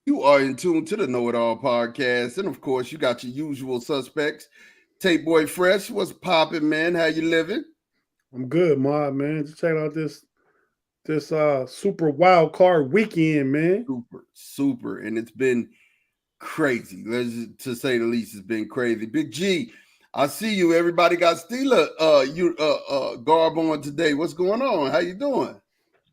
You are in tune to the Know It All podcast, and of course, you got your usual suspects. Tape Boy Fresh, what's popping, man? How you living? I'm good, Mod, man. Just check out this super wild card weekend, man. Super, super, and it's been crazy. To say the least, it's been crazy. Big G, I see you. Everybody got Steeler garb on today. What's going on? How you doing?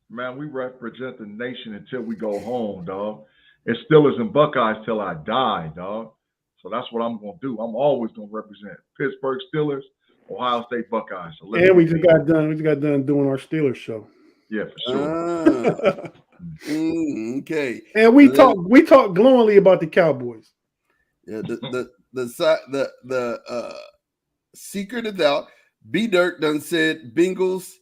Man, we represent the nation until we go home, dog. It's Steelers and Buckeyes till I die, dog. So that's what I'm gonna do. I'm always gonna represent Pittsburgh Steelers, Ohio State Buckeyes. So let's And go. we just got done doing our Steelers show. Yeah, for sure. Ah, okay. And we talk glowingly about the Cowboys. Yeah, the secret is out. B Dirt done said Bengals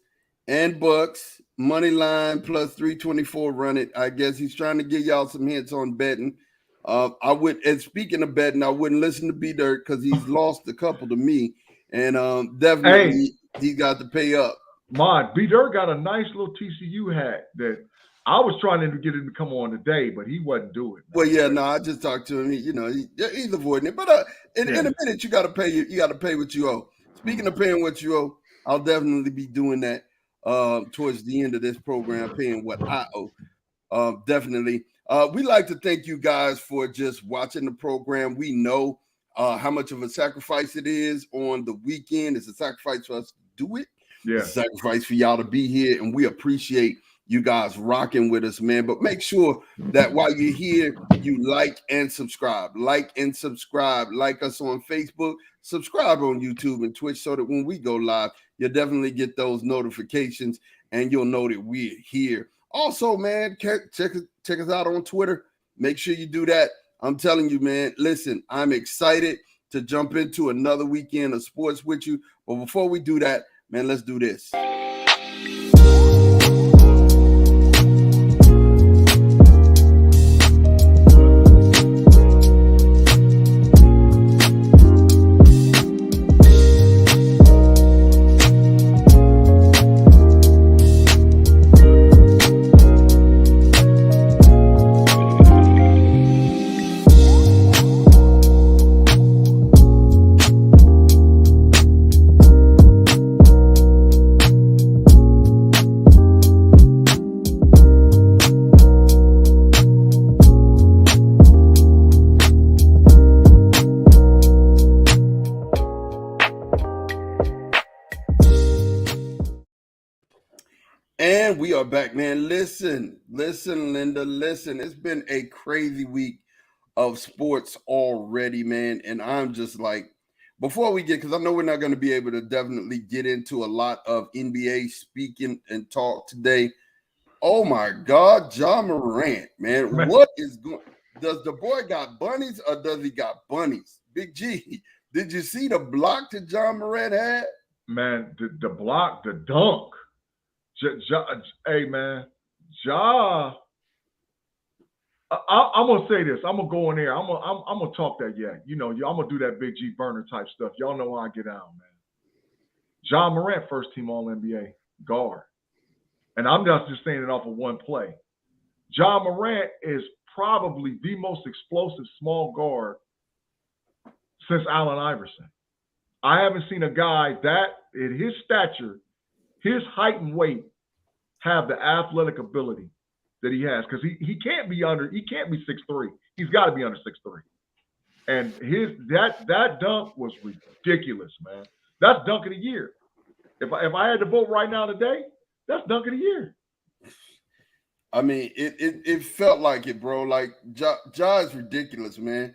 and Bucks money line plus 324 run it. I guess he's trying to give y'all some hints on betting. I would, and speaking of betting, I wouldn't listen to B Dirt because he's lost a couple to me, and Hey, definitely he got to pay up. Mod, B Dirt got a nice little TCU hat that I was trying to get him to come on today, but he wasn't doing it, Well, man. yeah, But no, I just talked to him. He's avoiding it, but in yeah, a minute, you got to pay. You got to pay what you owe. Speaking of paying what you owe, I'll definitely be doing that towards the end of this program, paying what I owe. Definitely. We like to thank you guys for just watching the program. We know how much of a sacrifice it is on the weekend. It's a sacrifice for us to do it. yeah. It's a sacrifice for y'all to be here, and we appreciate you guys rocking with us, man. But make sure that while you're here, you like and subscribe. Like and subscribe. Like us on Facebook. Subscribe on YouTube and Twitch so that when we go live, you'll definitely get those notifications and you'll know that we're here. Also, man, check us out on Twitter. Make sure you do that. I'm telling you, man, listen, I'm excited to jump into another weekend of sports with you. But before we do that, man, let's do this. And we are back, man. Listen, Linda, listen. It's been a crazy week of sports already, man. And I'm just like, before we get, because I know we're not going to be able to definitely get into a lot of NBA speaking and talk today. Oh my God, John Morant, man. Man, What is going Does the boy got bunnies or does he got bunnies? Big G, did you see the block that John Morant had? man, the block, the dunk. Hey, man, Ja. I'm gonna say this. I'm gonna go in there. I'm gonna talk that. Yeah, I'm gonna do that Big G burner type stuff. Y'all know how I get out, man. John Morant, first team All NBA guard, and I'm not just saying it off of one play. John Morant is probably the most explosive small guard since Allen Iverson. I haven't seen a guy that at his stature, his height and weight, have the athletic ability that he has because he can't be 6'3". He's got to be under 6'3". And that dunk was ridiculous, man. That's dunk of the year. If I had to vote right now today, that's dunk of the year. I mean, it felt like it, bro. Like Ja is ridiculous, man.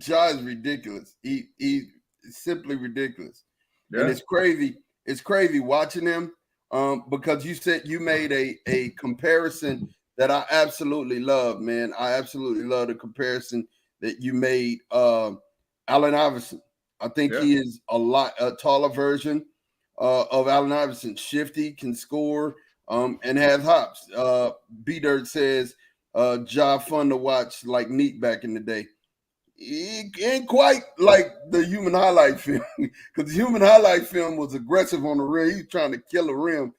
Ja is ridiculous. He simply ridiculous, and Yeah, it's crazy. It's crazy watching him, because you said you made a comparison that I absolutely love, man. I absolutely love the comparison that you made. Allen Iverson. I think yeah, he is a taller version of Allen Iverson. Shifty, can score, and has hops. B Dirt says, Ja fun to watch like Neat back in the day. It ain't quite like the human highlight film because the human highlight film was aggressive on the rim. He was trying to kill the rim.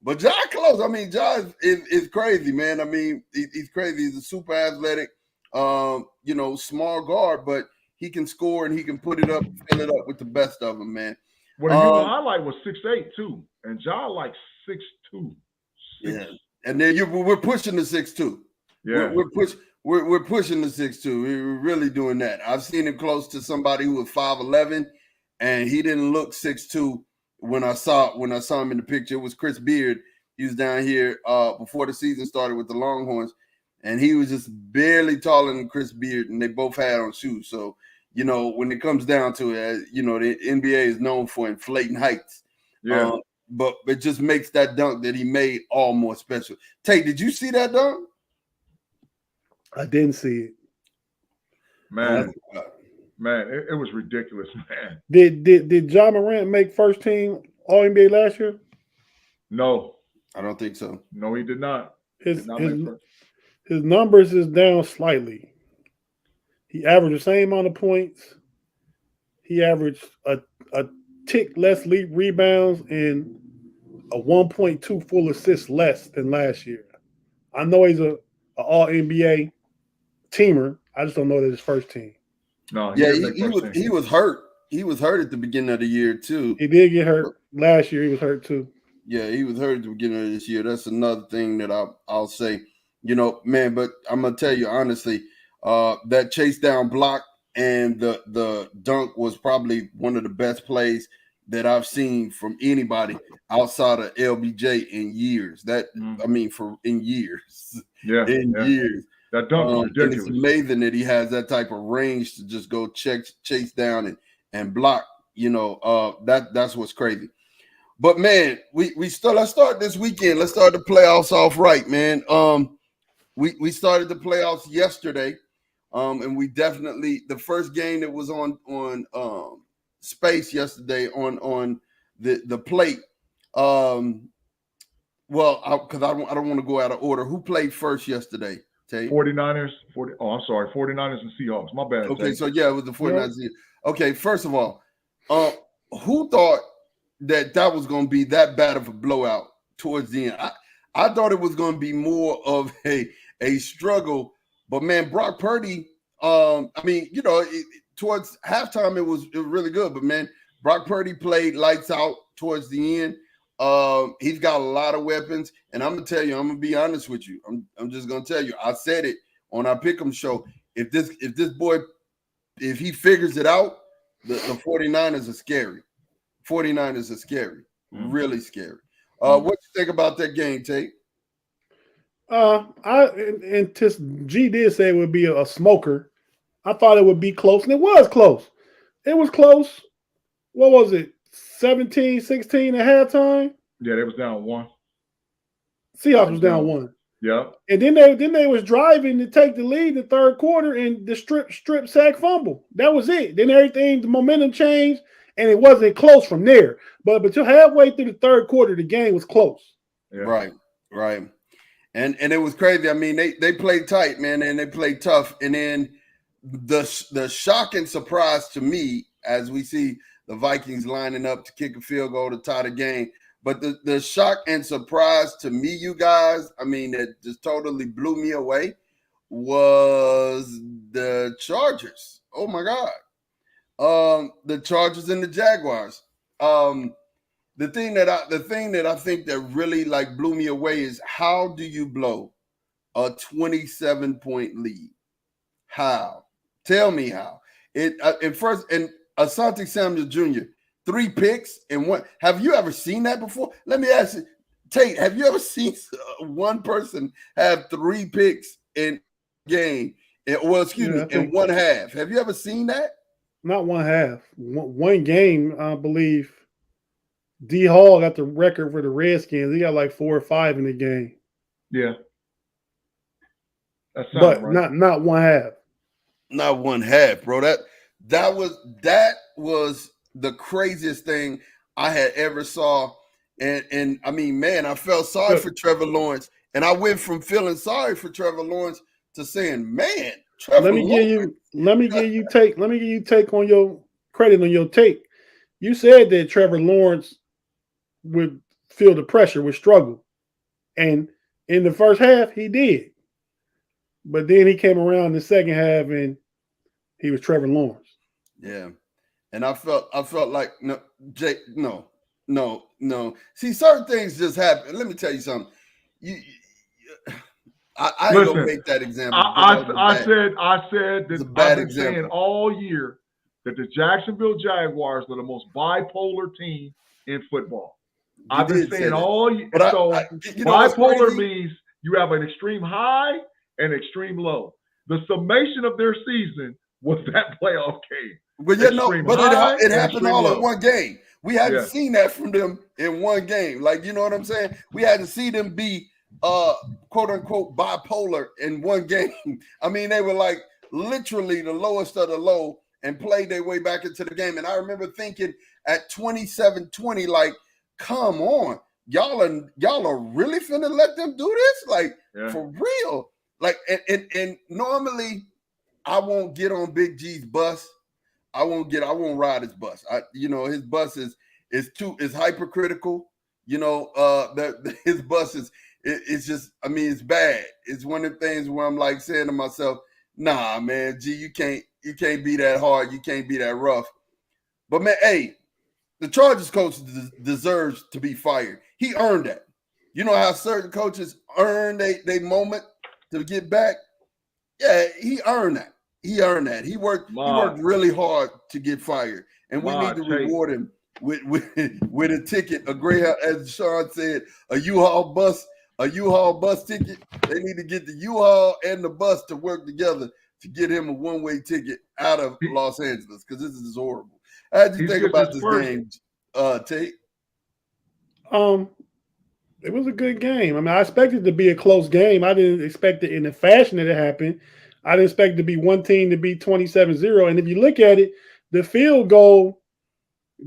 But Ja close. I mean, Ja is crazy, man. I mean, he's crazy. He's a super athletic. small guard, but he can score and he can put it up, fill it up with the best of them, man. Well, the human I like was 6'8" too, and Ja like 6'2". Yeah, and then we're pushing the 6'2". Yeah, we're pushing the 6'2". We're really doing that. I've seen him close to somebody who was 5'11", and he didn't look 6'2". When I saw him in the picture, it was Chris Beard. He was down here before the season started with the Longhorns, and he was just barely taller than Chris Beard, and they both had on shoes. So, when it comes down to it, the NBA is known for inflating heights. Yeah. But it just makes that dunk that he made all more special. Tate, did you see that dunk? I didn't see it. Man, it was ridiculous, man. Did Ja Morant make first team All NBA last year? No. I don't think so. No, he did not. His numbers is down slightly. He averaged the same amount of points. He averaged a tick less rebounds and a 1.2 full assists less than last year. I know he's a All NBA teamer. I just don't know that his first team. No, he was hurt. He was hurt at the beginning of the year too. He did get hurt last year. He was hurt too. Yeah, he was hurt at the beginning of this year. That's another thing that I'll say. Man, but I'm gonna tell you honestly, that chase down block and the dunk was probably one of the best plays that I've seen from anybody outside of LBJ in years. In years. Yeah. Years. That dunk was ridiculous. And it's amazing that he has that type of range to just go chase down and block. That's what's crazy. But man, let's start this weekend. Let's start the playoffs off right, man. We started the playoffs yesterday. And we definitely, the first game that was on Space yesterday on the plate. Because I don't want to go out of order. Who played first yesterday? Tate? 49ers. 49ers and Seahawks. My bad. Okay, Tate. so yeah, it was the 49ers. Yeah. Okay, first of all, who thought that was going to be that bad of a blowout towards the end? I thought it was going to be more of a struggle. But man, Brock Purdy, towards halftime it was really good. But man, Brock Purdy played lights out towards the end. He's got a lot of weapons, and I'm gonna tell you, I'm gonna be honest with you. I'm just gonna tell you. I said it on our Pick'em show. If this boy, if he figures it out, the 49ers are scary. 49ers are scary, really scary. What you think about that game, Tate? G did say it would be a smoker. I thought it would be close, and it was close. It was close. What was it? 17-16 at halftime? Yeah, they was down 1. Seahawks was down 1. Yeah. And then they was driving to take the lead in the third quarter, and the strip sack fumble. That was it. Then the momentum changed, and it wasn't close from there. But halfway through the third quarter, the game was close. Yeah. Right. And it was crazy. I mean, they played tight, man, and they played tough. And then the shock and surprise to me, as we see the Vikings lining up to kick a field goal to tie the game, but the shock and surprise to me, you guys, I mean, that just totally blew me away, was the Chargers. Oh my God, the Chargers and the Jaguars. The thing that I think that really like blew me away is, how do you blow a 27-point lead? How? Tell me how. Asante Samuel Jr., 3 picks and 1. Have you ever seen that before? Let me ask you, Tate, have you ever seen one person have 3 picks in game? In one half. Have you ever seen that? Not one half. One game, I believe. D Hall got the record for the Redskins. He got like 4 or 5 in the game. Yeah. But right. not one half. Not one half, bro. That was the craziest thing I had ever saw. And I mean, man, I felt sorry for Trevor Lawrence. And I went from feeling sorry for Trevor Lawrence to saying, man, Trevor Lawrence. Let me give you take on your credit on your take. You said that Trevor Lawrence would feel the pressure, would struggle. And in the first half, he did. But then he came around in the second half and he was Trevor Lawrence. Yeah. And I felt like no. See, certain things just happen. Let me tell you something. I ain't gonna make that example. I said that I've been saying example. all year that the Jacksonville Jaguars are the most bipolar team in football. I've been saying all year. So bipolar means you have an extreme high and extreme low. The summation of their season was that playoff game. But it happened all in one game. We hadn't seen that from them in one game. Like, you know what I'm saying? We hadn't seen them be quote unquote bipolar in one game. I mean, they were like literally the lowest of the low and played their way back into the game. And I remember thinking at 27-20, like, come on, y'all are really finna let them do this? Like, for real? Like, and normally I won't get on Big G's bus. I won't ride his bus. His bus is hypercritical. His bus is it's just, I mean, it's bad. It's one of the things where I'm like saying to myself, nah, man, G, you can't be that hard. You can't be that rough. But man, hey, the Chargers coach deserves to be fired. He earned that. You know how certain coaches earn they moment to get back? Yeah, he earned that. He earned that. He worked really hard to get fired. And we need to reward him with a ticket, a Greyhound, as Sean said, a U-Haul bus ticket. They need to get the U-Haul and the bus to work together to get him a one-way ticket out of Los Angeles, because this is horrible. How did you think about this game, Tate? It was a good game. I mean, I expected it to be a close game. I didn't expect it in the fashion that it happened. I didn't expect it to be one team to be 27-0. And if you look at it, the field goal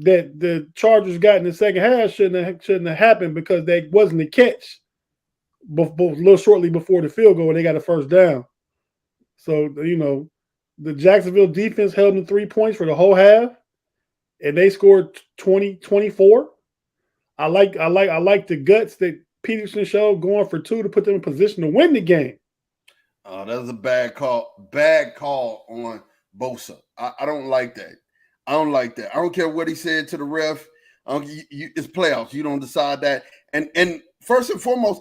that the Chargers got in the second half shouldn't have happened, because that wasn't a catch a little shortly before the field goal, and they got a first down. So, the Jacksonville defense held them 3 points for the whole half, and they scored 24. I like the guts that Peterson showed, going for 2 to put them in position to win the game. Oh, that was a bad call. Bad call on Bosa. I don't like that. I don't care what he said to the ref. It's playoffs. You don't decide that. And first and foremost,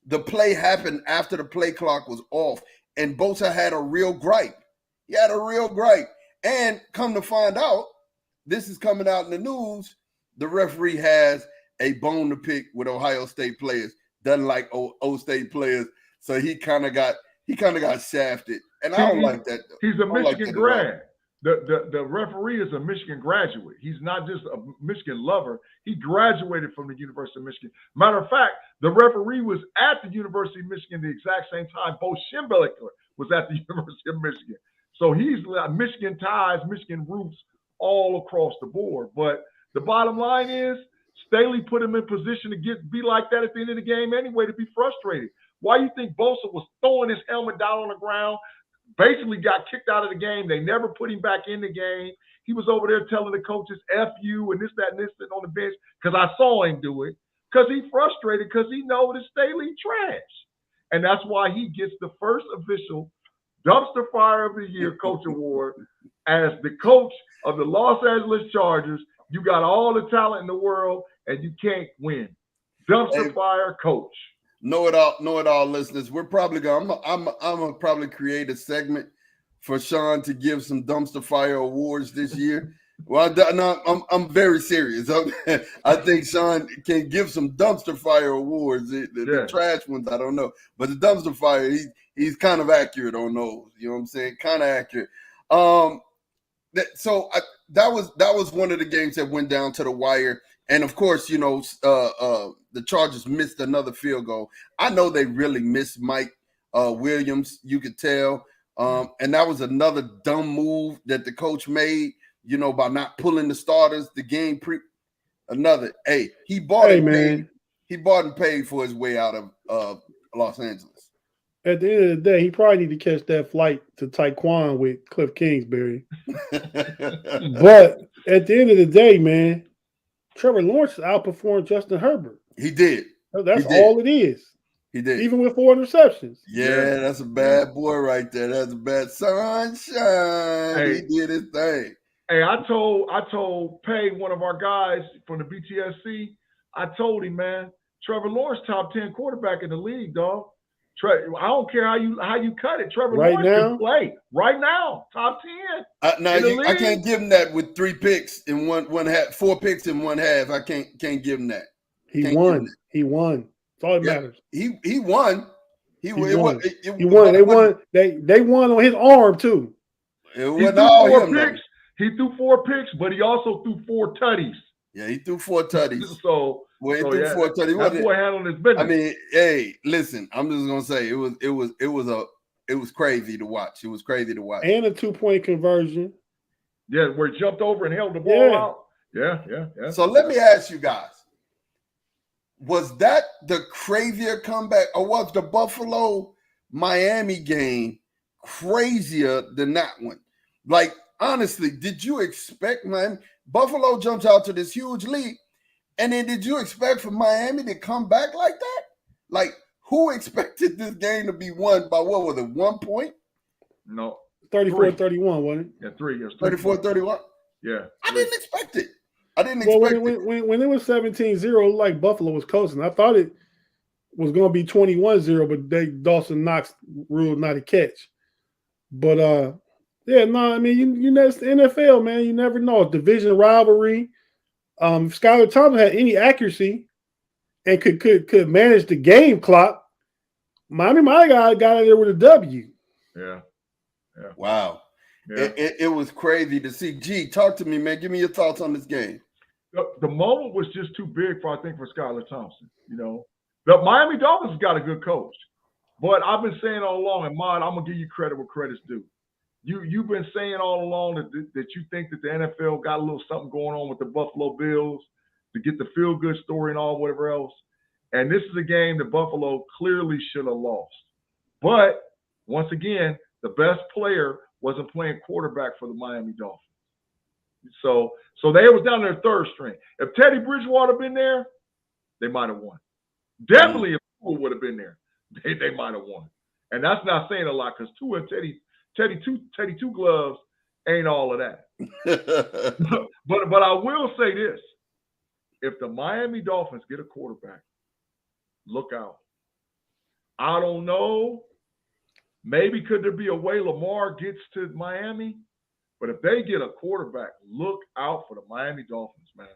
the play happened after the play clock was off, and Bosa had a real gripe. He had a real gripe. And come to find out, this is coming out in the news, the referee has a bone to pick with Ohio State players. Doesn't like O State players, so he kind of got shafted, and I don't like that. He's a Michigan grad. The referee is a Michigan graduate. He's not just a Michigan lover. He graduated from the University of Michigan. Matter of fact, the referee was at the University of Michigan the exact same time Bo Schembechler was at the University of Michigan. So he's Michigan ties, Michigan roots all across the board. But the bottom line is, Staley put him in position to be like that at the end of the game anyway, to be frustrated. Why do you think Bosa was throwing his helmet down on the ground, basically got kicked out of the game? They never put him back in the game. He was over there telling the coaches, F you, and this, that, and this, and on the bench, because I saw him do it, because he's frustrated, because he knows that Staley trash. And that's why he gets the first official Dumpster Fire of the Year Coach Award as the coach of the Los Angeles Chargers. You got all the talent in the world, and you can't win. Dumpster Fire coach. Know it all, listeners. We're probably gonna. I'm gonna probably create a segment for Sean to give some Dumpster Fire awards this year. Well, no, I'm very serious. I think Sean can give some Dumpster Fire awards. The trash ones, I don't know, but the Dumpster Fire, he's kind of accurate on those. You know what I'm saying? Kind of accurate. That was one of the games that went down to the wire. And of course, the Chargers missed another field goal. I know they really missed Mike Williams. You could tell. And that was another dumb move that the coach made, by not pulling the starters, the game he bought and paid for his way out of Los Angeles. At the end of the day, he probably need to catch that flight to Taekwon with Cliff Kingsbury. But at the end of the day, man, Trevor Lawrence outperformed Justin Herbert. He did. That's all it is. He did. even with 4 interceptions. Yeah, that's a bad boy right there. That's a bad sunshine. Hey. He did his thing. Hey, I told Pay, one of our guys from the BTSC, I told him, man, Trevor Lawrence top 10 quarterback in the league, dog. I don't care how you cut it. Trevor Right Lawrence now? can play right now, top 10. I can't give him that with 3 picks in one half, 4 picks in one half. I can't give him that. He won. He won. That's all that matters. He won. He won. He won. They won. They won on his arm too. It wasn't all him. Picks. He threw 4 picks, but he also threw 4 tutties. Yeah, he threw 4 tutties. He threw 4 tutties. That boy handled his business. I mean, hey, listen, I'm just gonna say it was crazy to watch. It was crazy to watch. And a 2-point conversion. Yeah, where he jumped over and held the ball out. Yeah. So let me ask you guys. Was that the crazier comeback, or was the Buffalo-Miami game crazier than that one? Like, honestly, did you expect Miami? Buffalo jumps out to this huge lead, and then did you expect for Miami to come back like that? Like, who expected this game to be won by, what was it, 1 point? No. 34-31, wasn't it? Yeah, 3. 34-31? Yeah. I didn't expect it. I didn't expect it. When it was 17-0, like Buffalo was coasting. I thought it was going to be 21-0, but Dawson Knox ruled not a catch. But I mean, you know, it's the NFL, man. You never know. Division rivalry. If Skylar Thompson had any accuracy and could manage the game clock, Miami might have got out of there with a W. Yeah. Wow. Yeah. It was crazy to see. G, talk to me, man. Give me your thoughts on this game. The moment was just too big for Skylar Thompson. You know, the Miami Dolphins got a good coach, but I've been saying all along, and Mod, I'm gonna give you credit where credit's due. You've been saying all along that you think that the NFL got a little something going on with the Buffalo Bills to get the feel good story and all whatever else. And this is a game that Buffalo clearly should have lost. But once again, the best player wasn't playing quarterback for the Miami Dolphins. So they was down their third string. If Teddy Bridgewater been there, they might have won. Definitely if Tua would have been there, they might have won. And that's not saying a lot because Tua and Teddy two gloves ain't all of that. but I will say this. If the Miami Dolphins get a quarterback, look out. I don't know. Maybe could there be a way Lamar gets to Miami? But if they get a quarterback, look out for the Miami Dolphins, man.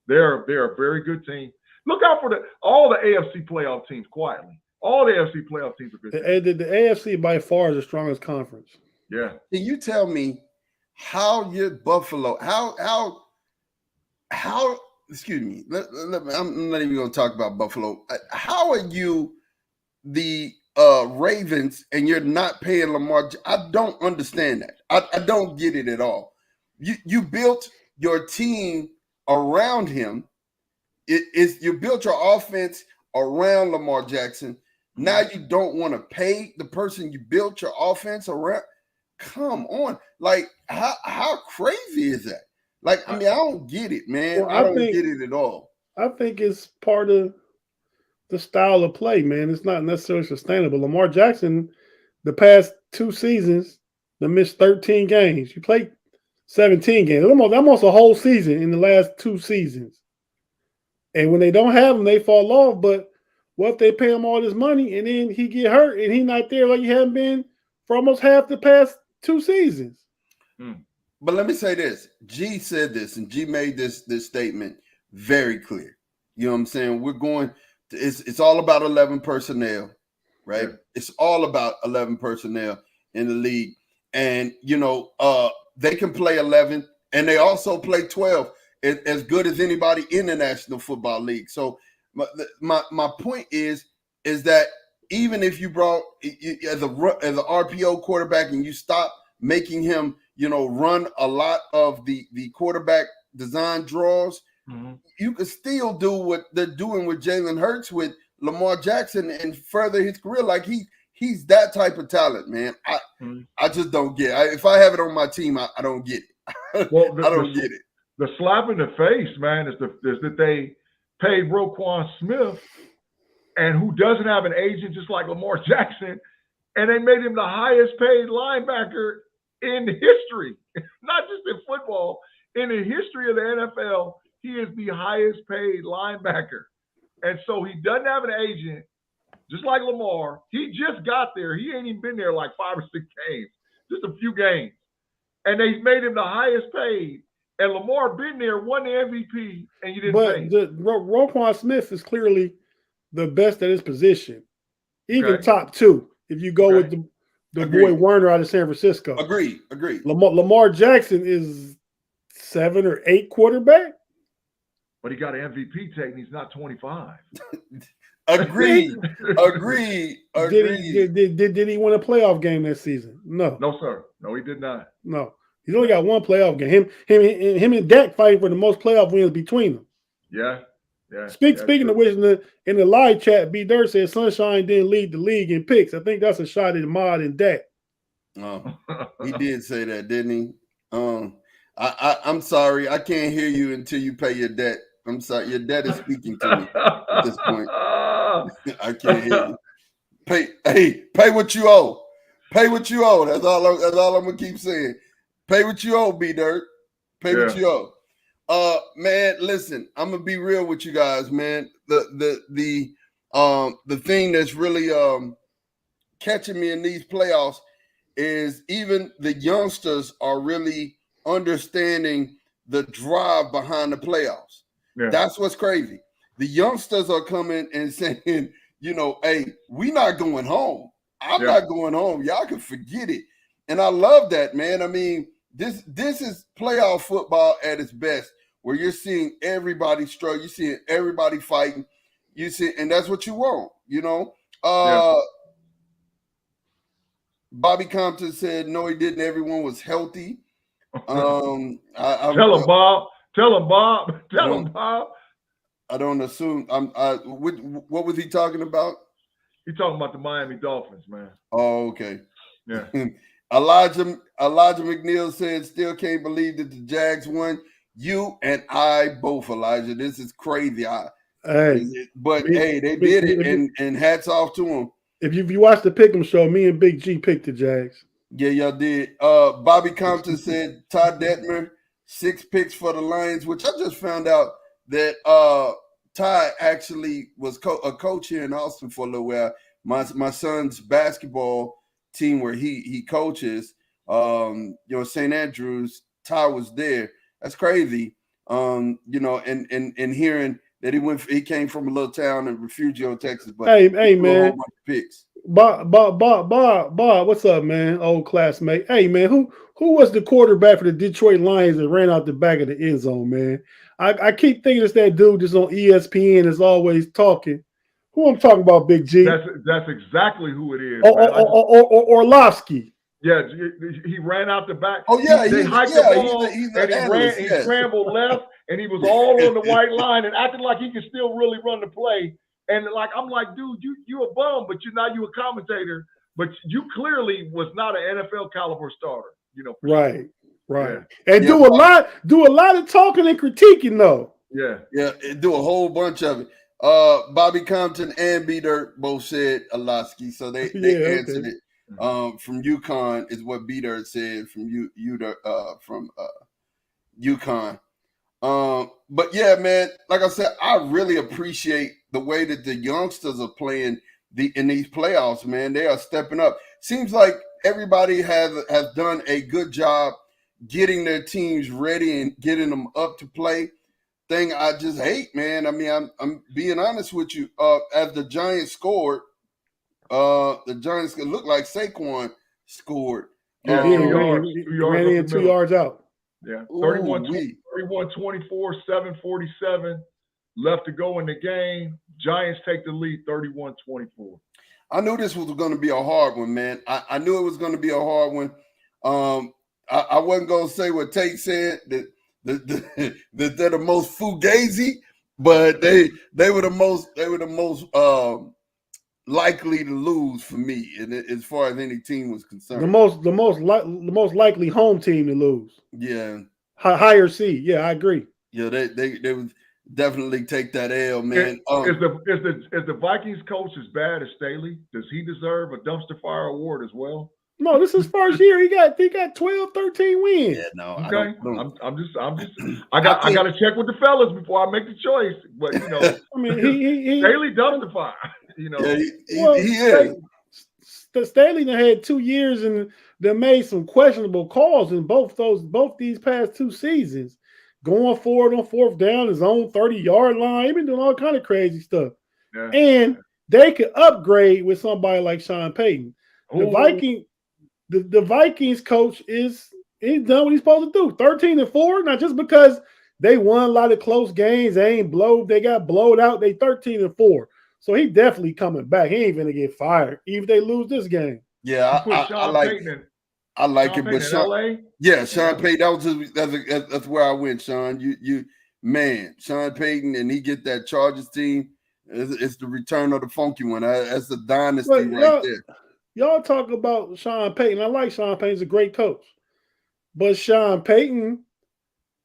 They're a very good team. Look out for all the AFC playoff teams quietly. All the AFC playoff teams are good. The AFC by far is the strongest conference. Yeah. Can you tell me how your Buffalo, how excuse me, I'm not even going to talk about Buffalo. How are you the Ravens and you're not paying Lamar? I don't understand that. I don't get it at all. You built your team around him. You built your offense around Lamar Jackson. Now you don't want to pay the person you built your offense around. Come on. Like, how crazy is that? Like, I mean, I don't get it, man. Well, I don't get it at all. I think it's part of the style of play, man. It's not necessarily sustainable. Lamar Jackson, the past 2 seasons, they missed 13 games. You played 17 games. Almost a whole season in the last 2 seasons. And when they don't have him, they fall off. But what if they pay him all this money and then he get hurt and he not there like he hadn't been for almost half the past 2 seasons? But let me say this. G said this, and G made this statement very clear. You know what I'm saying? We're going – it's all about 11 personnel, right? Yeah. It's all about 11 personnel in the league. And, you know, they can play 11, and they also play 12 as good as anybody in the National Football League. So my point is that even if you brought as a RPO quarterback and you stop making him, you know, run a lot of the quarterback design draws, you can still do what they're doing with Jalen Hurts with Lamar Jackson and further his career. Like he's that type of talent, man. I just don't get it. If I have it on my team, I don't get it. Well, I don't get it. The slap in the face, man, is that they paid Roquan Smith and who doesn't have an agent just like Lamar Jackson, and they made him the highest paid linebacker in history, not just in football, in the history of the NFL. He is the highest paid linebacker. And so he doesn't have an agent, just like Lamar. He just got there. He ain't even been there like 5 or 6 games, just a few games. And they made him the highest paid. And Lamar been there, won the MVP, and you didn't pay him. But Roquan Smith is clearly the best at his position, even top 2. If you go with the boy Werner out of San Francisco. Agreed. Lamar Jackson is 7 or 8 quarterback. But he got an MVP tag and he's not 25. Agreed. Did he win a playoff game that season? No. No, sir. No, he did not. No. He's only got 1 playoff game. Him and Dak fighting for the most playoff wins between them. Yeah. Speaking of which, in the live chat, B. Dirt said Sunshine didn't lead the league in picks. I think that's a shot at Mod and Dak. He did say that, didn't he? I'm sorry. I can't hear you until you pay your debt. I'm sorry. Your debt is speaking to me at this point. I can't hear you. Pay what you owe. Pay what you owe. That's all I'm gonna keep saying. Pay what you owe, B Dirt. Pay what you owe. Man, listen, I'm gonna be real with you guys, man. The thing that's really catching me in these playoffs is even the youngsters are really understanding the drive behind the playoffs. Yeah. That's what's crazy. The youngsters are coming and saying, hey, we not going home. I'm not going home. Y'all can forget it. And I love that, man. I mean, this is playoff football at its best, where you're seeing everybody struggle, you're seeing everybody fighting, and that's what you want, Bobby Compton said, no, he didn't. Everyone was healthy. Tell him, Bob. I don't assume. What was he talking about? He's talking about the Miami Dolphins, man. Oh, okay. Yeah. Elijah McNeil said, still can't believe that the Jags won. You and I both, Elijah. This is crazy. They did it, and hats off to them. If you watch the Pick'em show, me and Big G picked the Jags. Yeah, y'all did. Bobby Compton said Todd Detmer, 6 picks for the Lions, which I just found out that Todd actually was a coach here in Austin for a little while. My son's basketball team where he coaches, St. Andrews, Todd was there. That's crazy. And hearing that he came from a little town in Refugio, Texas. But hey man, picks. Bob, what's up, man? Old classmate. Hey man, who was the quarterback for the Detroit Lions that ran out the back of the end zone, man? I keep thinking it's that dude just on ESPN is always talking. Who I'm talking about, Big G? That's exactly who it is. Orlovsky. Yeah, he ran out the back. Oh yeah, they hiked the ball and he scrambled left, and he was all on the white line and acting like he could still really run the play. And I'm like, dude, you a bum, but you a commentator, but you clearly was not an NFL caliber starter. Right. Yeah. And do a lot of talking and critiquing though. Yeah, do a whole bunch of it. Bobby Compton and B Dirt both said Orlovsky, so they answered it. From UConn is what B Dirt said from from UConn. But yeah, man, like I said, I really appreciate the way that the youngsters are playing in these playoffs, man. They are stepping up. Seems like everybody has done a good job getting their teams ready and getting them up to play. Thing I just hate, man. I mean, I'm being honest with you. As the Giants scored, the Giants looked like Saquon scored. Yeah, 2 yards out. Yeah, 31-24, 7:47 left to go in the game. Giants take the lead 31-24. I knew this was going to be a hard one, man. I knew it was going to be a hard one. I wasn't going to say what Tate said, that they're the most fugazi, but they were the most likely to lose for me, and as far as any team was concerned. The most likely home team to lose. Yeah. Higher seed. Yeah, I agree. Yeah, definitely take that L, man. Is the Vikings coach as bad as Staley? Does he deserve a dumpster fire award as well? No, this is his first year. He got 12, 13 wins. Yeah, no, Okay, I'm just I think- got to check with the fellas before I make the choice. But you know, I mean, he Staley dumpster fire. You know, yeah, he is. Staley done had 2 years and they made some questionable calls in both these past 2 seasons. Going forward on 4th down, his own 30-yard line. He been doing all kind of crazy stuff. yeah. And they could upgrade with somebody like Sean Payton. The Vikings coach he's done what he's supposed to do. 13-4, not just because they won a lot of close games. They got blowed out. They 13-4. So he definitely coming back. He ain't gonna get fired, even if they lose this game. Yeah, I like it, but Sean, Sean Payton. That's where I went, Sean. Sean Payton, and he get that Chargers team. It's the return of the funky one. That's the dynasty right there. Y'all talk about Sean Payton. I like Sean Payton. He's a great coach, but Sean Payton,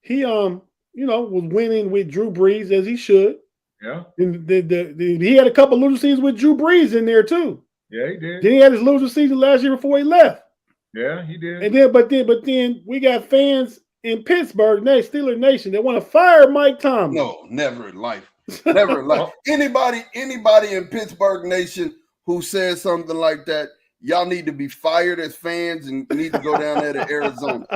he was winning with Drew Brees as he should. Yeah. He had a couple of losing seasons with Drew Brees in there too. Yeah, he did. Then he had his losing season last year before he left. Yeah, he did. And then we got fans in Pittsburgh, Steeler Nation, that want to fire Mike Tomlin. No, never in life. Never in life. Anybody in Pittsburgh Nation who says something like that, y'all need to be fired as fans and need to go down there to Arizona.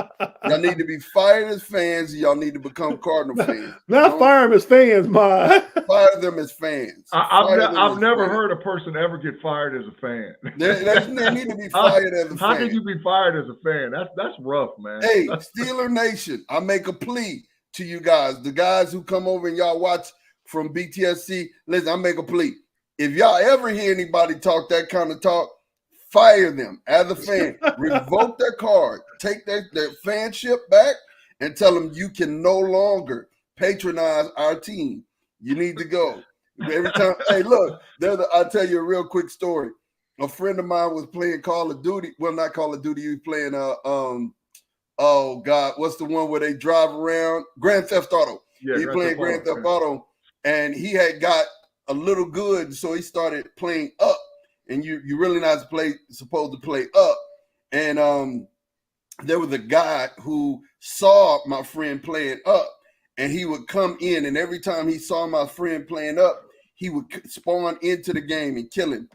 Y'all need to be fired as fans and y'all need to become Cardinal fans. Not fire them as fans, Ma. Fire them as fans. I've never heard a person ever get fired as a fan. They need to be fired as a fan. How can you be fired as a fan? That's rough, man. Hey, Steeler Nation, I make a plea to you guys, the guys who come over and y'all watch from BTSC. Listen, I make a plea. If y'all ever hear anybody talk that kind of talk, fire them as a fan. Revoke their card. Take their fanship back and tell them you can no longer patronize our team. You need to go. Every time, hey, look, I'll tell you a real quick story. A friend of mine was playing Call of Duty. Well, not Call of Duty. He was playing oh God, what's the one where they drive around? Grand Theft Auto. Yeah, he playing Grand Theft Auto, and he had got a little good, so he started playing up. And you really not supposed to play up. And there was a guy who saw my friend playing up, and he would come in, and every time he saw my friend playing up, he would spawn into the game and kill him,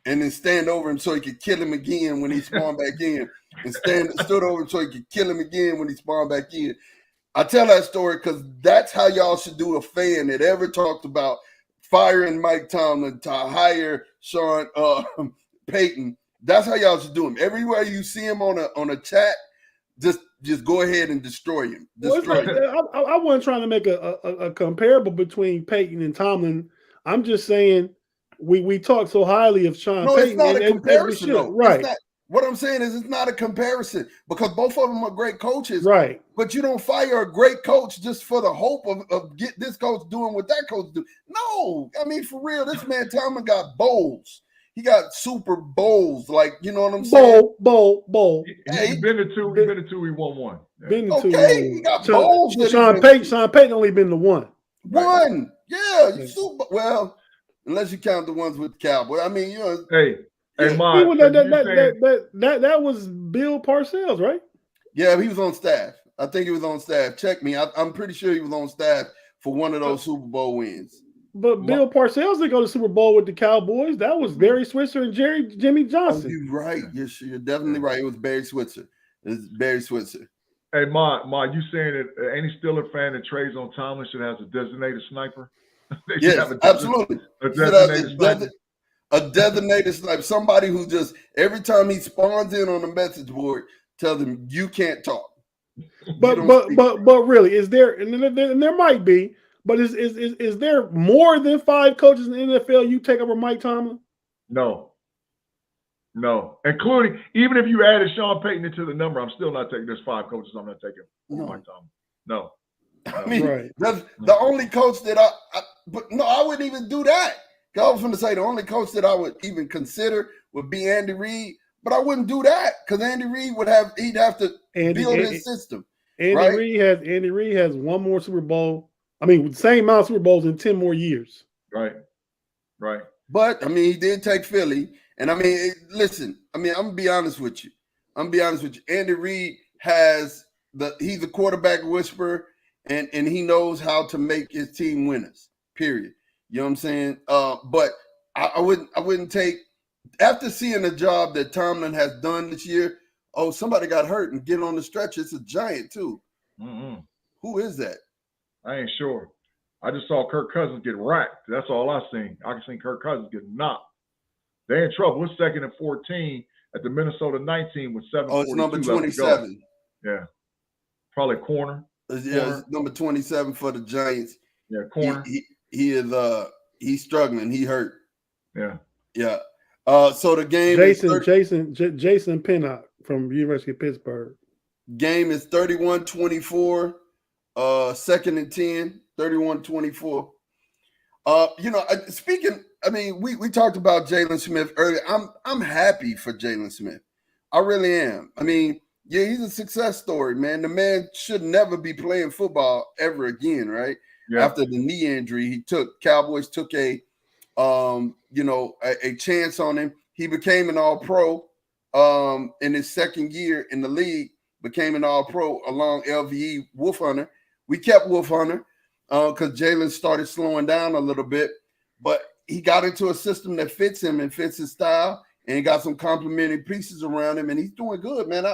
and then stand over him so he could kill him again when he spawned back in, and stood over him so he could kill him again when he spawned back in. I tell that story because that's how y'all should do a fan that ever talked about firing Mike Tomlin to hire Sean Payton. That's how y'all should do him. Everywhere you see him on a chat, just go ahead and destroy him. I wasn't trying to make a comparable between Payton and Tomlin. I'm just saying we talk so highly of Sean Payton. It's not a comparison, though. Right. What I'm saying is it's not a comparison because both of them are great coaches. Right. But you don't fire a great coach just for the hope of get this coach doing what that coach do. No, I mean, for real, this man Tomlin got bowls. He got Super Bowls, like, you know what I'm saying? Bowl. He's been to two. He won one. Yeah. Been to okay, two. He got bowls. Sean Payton only been to one. One, yeah. Well, unless you count the ones with the Cowboys. I mean, you know. Hey, that was Bill Parcells, right? Yeah, he was on staff. I think he was on staff. Check me. I'm pretty sure he was on staff for one of those Super Bowl wins. But Bill Parcells didn't go to the Super Bowl with the Cowboys. That was Barry Switzer and Jimmy Johnson. Oh, you're right. You're definitely right. It was Barry Switzer. Hey, Ma, you saying that any Steeler fan that trades on Tomlin should have a designated sniper? Yes, absolutely. A designated sniper. Somebody who just, every time he spawns in on the message board, tell them you can't talk. But really, is there, and there might be, but is there more than 5 coaches in the NFL you take over Mike Tomlin? No. Including, even if you added Sean Payton into the number, I'm still not taking, there's 5 coaches I'm not taking Mike Tomlin. No. I mean, right. That's the only coach that I wouldn't even do that. I was going to say the only coach that I would even consider would be Andy Reid, but I wouldn't do that because Andy Reid he'd have to build his system. Andy Reid has one more Super Bowl I mean, same amount of Super Bowls in 10 more years. Right. But I mean, he did take Philly, and I mean, listen. I mean, I'm gonna be honest with you. Andy Reid he's a quarterback whisperer, and he knows how to make his team winners. Period. You know what I'm saying? But I wouldn't take, after seeing the job that Tomlin has done this year. Oh, somebody got hurt and get on the stretcher. It's a giant too. Mm-hmm. Who is that? I ain't sure. I just saw Kirk Cousins get racked. That's all I seen. I can see Kirk Cousins get knocked. They're in trouble. We're second and 14 at the Minnesota 19 with 7:42 Oh, it's number left to go. 27. Yeah. Probably corner. Yeah, it's number 27 for the Giants. Yeah, corner. He is he's struggling. He hurt. Yeah. Yeah. So the game Jason Pinnock from University of Pittsburgh. Game is 31-24. Second and 10, 31-24. I mean, we talked about Jalen Smith earlier. I'm happy for Jalen Smith. I really am. I mean, yeah, he's a success story, man. The man should never be playing football ever again, right? Yeah. After the knee injury, Cowboys took a chance on him. He became an All-Pro in his second year in the league, became an All-Pro along LVE Wolf Hunter. We kept Wolf Hunter because Jalen started slowing down a little bit, but he got into a system that fits him and fits his style, and he got some complementary pieces around him, and he's doing good, man.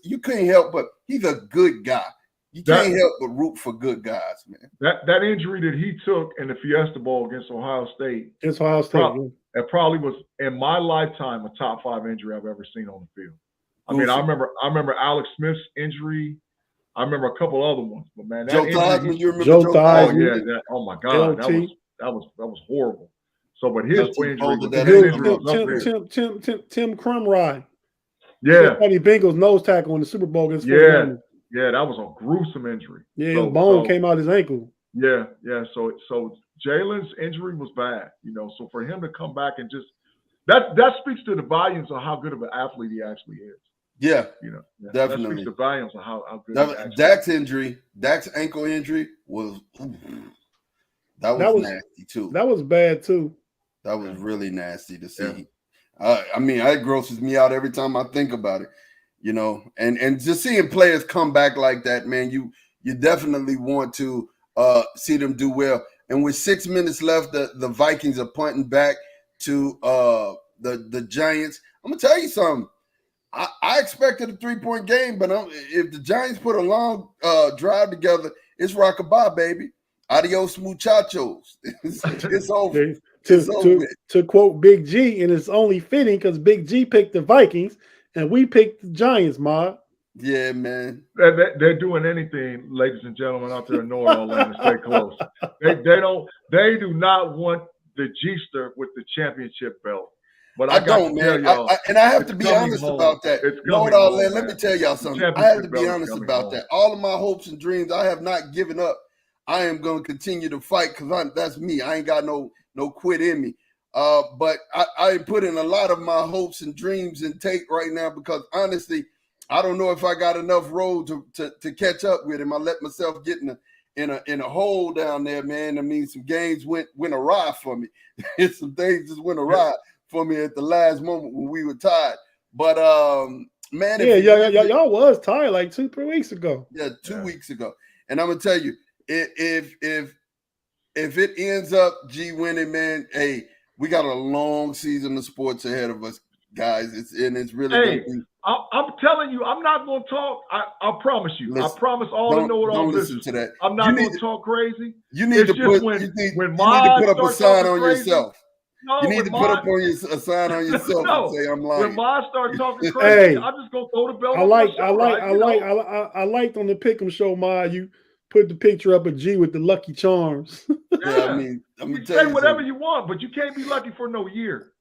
You couldn't help but he's a good guy. You can't help but root for good guys, man. That injury that he took in the Fiesta Bowl against Ohio State. It probably was, in my lifetime, a top 5 injury I've ever seen on the field. I mean, I remember Alex Smith's injury. I remember a couple other ones, but man, Joe Theismann, you remember Joe Theismann? Oh yeah, oh my God, that was horrible. So, but his injury, Tim Crumry. Yeah, Eddie Bengals nose tackle in the Super Bowl against Yeah, that was a gruesome injury. Yeah, his bone came out his ankle. Yeah. So Jalen's injury was bad, So for him to come back and just that speaks to the volumes of how good of an athlete he actually is. Yeah, definitely. That speaks to volumes of how good. Dak's ankle injury was nasty too. That was bad too. That was really nasty to see. Yeah. I mean, it grosses me out every time I think about it. And just seeing players come back like that, man, you definitely want to see them do well. And with 6 minutes left, the Vikings are punting back to the Giants. I'm gonna tell you something. I expected a 3-point game, but if the Giants put a long drive together, it's rockabye, baby. Adios, muchachos. It's over. To quote Big G, and it's only fitting because Big G picked the Vikings and we picked the Giants, Ma. Yeah, man. They're doing anything, ladies and gentlemen out there in KnoItAllZ, to stay close. They do not want the G-ster with the championship belt. But I don't, man. I have to be honest about that. KnoItAllZ, let me tell y'all something. I have to be honest about that. All of my hopes and dreams, I have not given up. I am going to continue to fight because that's me. I ain't got no quit in me. But I put in a lot of my hopes and dreams in tape right now because honestly, I don't know if I got enough road to catch up with him. I let myself get in a hole down there, man. I mean, some games went awry for me. Some things just went awry for me at the last moment when we were tied. But man, y'all was tied like 2-3 weeks ago. Yeah, 2 weeks ago. And I'm gonna tell you, if it ends up G winning, man, hey, we got a long season of sports ahead of us, guys. It's really. Hey, I'm telling you, I'm not going to talk. I promise you. Listen, I promise all the KnoItAllZ. Don't listen to that. I'm not going to talk crazy. You need to put up a sign on yourself. No, you need to put up a sign on yourself and say I'm lying. When Ma starts talking crazy, I'm just going to throw the belt. I liked on the Pick'em show, Ma, you put the picture up of G with the Lucky Charms. Yeah, I mean, I'm gonna say whatever you want, but you can't be lucky for no year.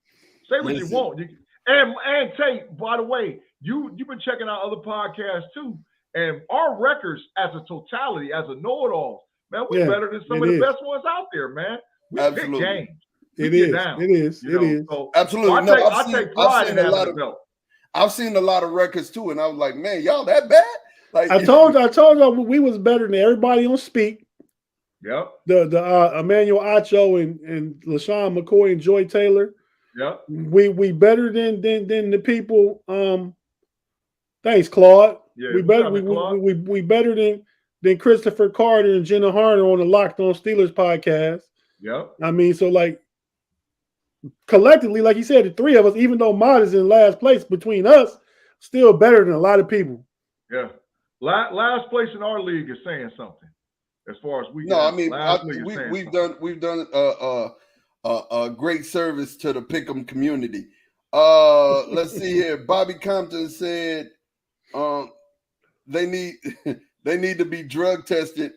Say what you want. And Tate, by the way, you've been checking out other podcasts too, and our records as a totality, as a KnoItAllZ, man, we're better than some of the best ones out there, man. We pick games. It is. So, absolutely. So I take pride in having a belt. I've seen a lot of records too, and I was like, man, y'all that bad? Like I told you we was better than everybody on Speak. Yep. The Emmanuel Acho and LaShawn McCoy and Joy Taylor. Yep. We better than the people. Thanks, Claude. Yeah, we better than Christopher Carter and Jenna Harder on the Locked On Steelers podcast. Yep. I mean, so like collectively, like you said, the three of us, even though Mod is in last place between us, still better than a lot of people. Yeah. Last place in our league is saying something. As far as we we've done a great service to the Pick'em community. Let's see here. Bobby Compton said they need to be drug tested.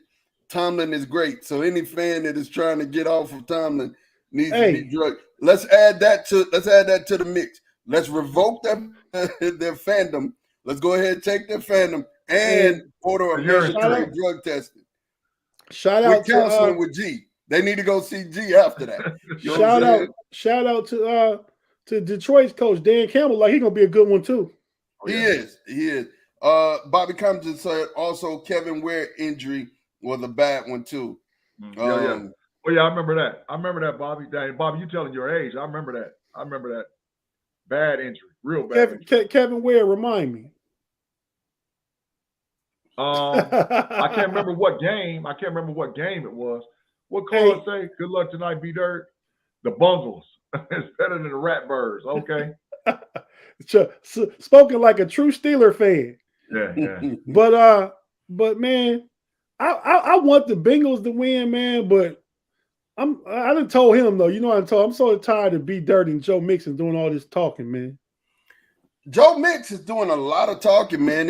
Tomlin is great, so any fan that is trying to get off of Tomlin needs to be drug. Let's add that to the mix. Let's revoke their fandom. Let's go ahead and take their fandom and order a mandatory drug testing. Shout out to counseling with G. They need to go see G after that. Shout out to Detroit's coach Dan Campbell. Like he's gonna be a good one too. He is. Bobby Compton said also Kevin Ware injury was a bad one too. Yeah. Oh yeah, I remember that. Bobby. Bobby, you telling your age? I remember that. Bad injury, real bad. Kevin Ware, remind me. I can't remember what game. It was. What Carl say? Good luck tonight, B Dirt. The Bungles. It's better than the Ratbirds. Okay. Spoken like a true Steeler fan. Yeah. But man, I want the Bengals to win, man. But I done told him though. You know what I told him? I'm so tired of B Dirt and Joe Mixon doing all this talking, man. Joe Mix is doing a lot of talking, man.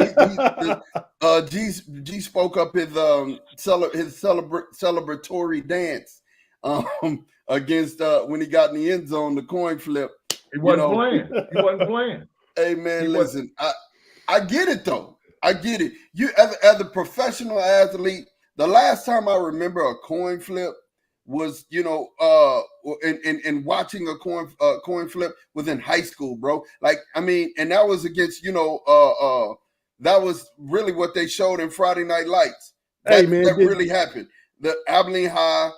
G spoke up his celebratory dance against when he got in the end zone, the coin flip. He wasn't playing. Hey man, listen, I get it though. I get it. You as a professional athlete, the last time I remember a coin flip was, and watching a coin flip was in high school, bro. Like, I mean, and that was against, that was really what they showed in Friday Night Lights. That really happened. The Abilene High,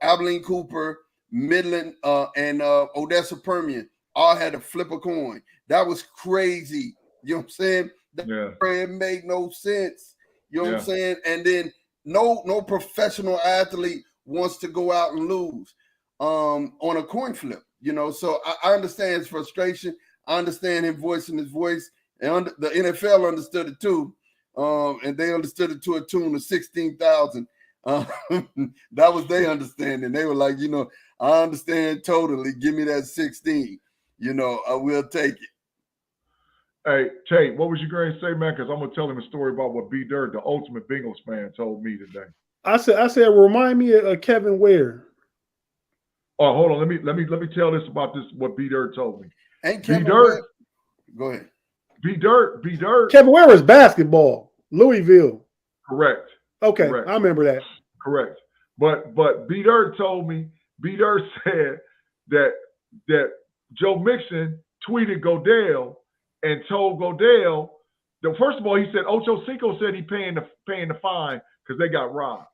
Abilene Cooper, Midland, and Odessa Permian all had to flip a coin. That was crazy. You know what I'm saying? It made no sense. You know what I'm saying? And then no professional athlete wants to go out and lose on a coin flip, So I understand his frustration. I understand him voicing his voice, and the NFL understood it too, and they understood it to a tune of 16,000. That was their understanding. They were like, I understand totally. Give me that 16. I will take it. Hey, Tate, what was you going to say, man? Because I'm going to tell him a story about what B Dirt, the ultimate Bengals fan, told me today. I said, remind me of Kevin Ware. Oh, hold on. Let me tell this about this. What B Dirt told me. Ain't Kevin Ware? Go ahead. B Dirt. Kevin Ware was basketball, Louisville. Correct. Okay, Correct. I remember that. Correct. But B Dirt told me. B Dirt said that Joe Mixon tweeted Godell and told Godell that first of all he said Ocho Cinco said he paying the fine because they got robbed.